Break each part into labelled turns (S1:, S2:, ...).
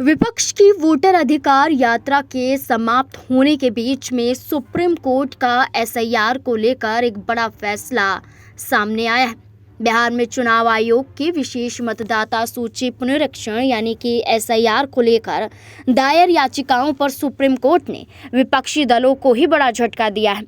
S1: विपक्ष की वोटर अधिकार यात्रा के समाप्त होने के बीच में सुप्रीम कोर्ट का एसआईआर को लेकर एक बड़ा फैसला सामने आया है। बिहार में चुनाव आयोग की विशेष मतदाता सूची पुनरीक्षण यानी कि एसआईआर को लेकर दायर याचिकाओं पर सुप्रीम कोर्ट ने विपक्षी दलों को ही बड़ा झटका दिया है।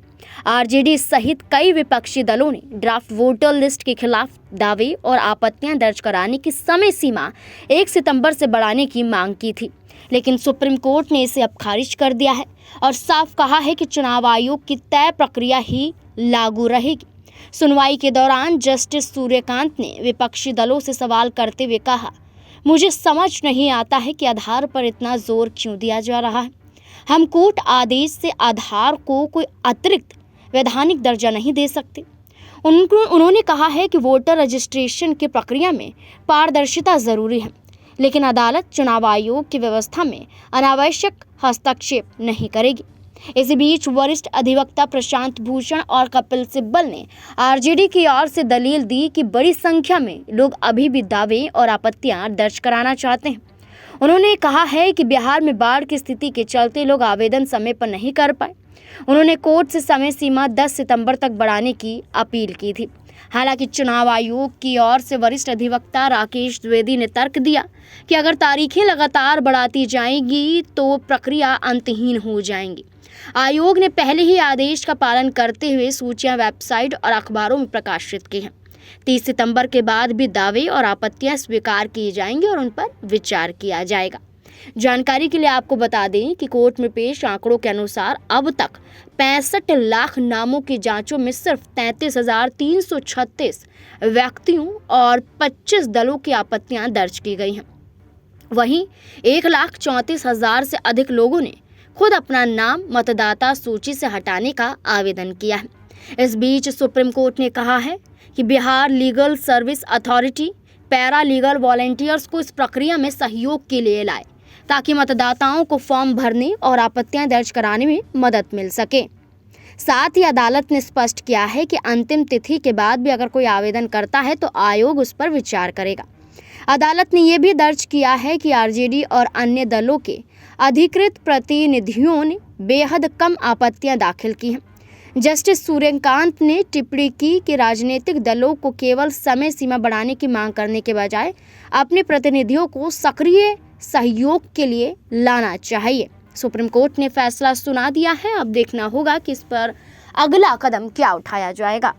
S1: आरजेडी सहित कई विपक्षी दलों ने ड्राफ्ट वोटर लिस्ट के खिलाफ दावे और आपत्तियां दर्ज कराने की समय सीमा 1 सितंबर से बढ़ाने की मांग की थी, लेकिन सुप्रीम कोर्ट ने इसे अब खारिज कर दिया है और साफ कहा है कि चुनाव आयोग की तय प्रक्रिया ही लागू रहेगी। सुनवाई के दौरान जस्टिस सूर्यकांत ने विपक्षी दलों से सवाल करते हुए कहा, मुझे समझ नहीं आता है कि आधार पर इतना जोर क्यों दिया जा रहा है। हम कोर्ट आदेश से आधार को कोई अतिरिक्त वैधानिक दर्जा नहीं दे सकते। उन्होंने कहा है कि वोटर रजिस्ट्रेशन की प्रक्रिया में पारदर्शिता जरूरी है, लेकिन अदालत चुनाव आयोग की व्यवस्था में अनावश्यक हस्तक्षेप नहीं करेगी। इसी बीच वरिष्ठ अधिवक्ता प्रशांत भूषण और कपिल सिब्बल ने आरजेडी की ओर से दलील दी कि बड़ी संख्या में लोग अभी भी दावे और आपत्तियां दर्ज कराना चाहते हैं। उन्होंने कहा है कि बिहार में बाढ़ की स्थिति के चलते लोग आवेदन समय पर नहीं कर पाए। उन्होंने कोर्ट से समय सीमा 10 सितंबर तक बढ़ाने की अपील की थी। हालांकि चुनाव आयोग की ओर से वरिष्ठ अधिवक्ता राकेश द्विवेदी ने तर्क दिया कि अगर तारीखें लगातार बढ़ाती जाएंगी तो प्रक्रिया अंतहीन हो जाएंगी। आयोग ने पहले ही आदेश का पालन करते हुए सूचियां वेबसाइट और अखबारों में प्रकाशित की हैं। 30 सितंबर के बाद भी दावे और आपत्तियां स्वीकार की जाएंगी और उन पर विचार किया जाएगा। जानकारी के लिए आपको बता दें कि कोर्ट में पेश आंकड़ों के अनुसार अब तक 65 लाख नामों की जांचों में सिर्फ 33,336 व्यक्तियों और 25 दलों की आपत्तियां दर्ज की गई हैं। वहीं 1,34,000 से अधिक लोगों ने खुद अपना नाम मतदाता सूची से हटाने का आवेदन किया है। इस बीच सुप्रीम कोर्ट ने कहा है कि Bihar legal service authority para legal volunteers को इस प्रक्रिया में सहयोग के लिए लाए, ताकि मतदाताओं को फॉर्म भरने और आपत्तियां दर्ज कराने में मदद मिल सके। साथ ही अदालत ने स्पष्ट किया है कि अंतिम तिथि के बाद भी अगर कोई आवेदन करता है तो आयोग उस पर विचार करेगा। अदालत ने यह भी दर्ज किया है कि आरजेडी और अन्य दलों के अधिकृत प्रतिनिधियों ने बेहद कम आपत्तियां दाखिल की हैं। जस्टिस सूर्यकांत ने टिप्पणी की कि राजनीतिक दलों को केवल समय सीमा बढ़ाने की मांग करने के बजाय अपने प्रतिनिधियों को सक्रिय सहयोग के लिए लाना चाहिए। सुप्रीम कोर्ट ने फैसला सुना दिया है, अब देखना होगा कि इस पर अगला कदम क्या उठाया जाएगा।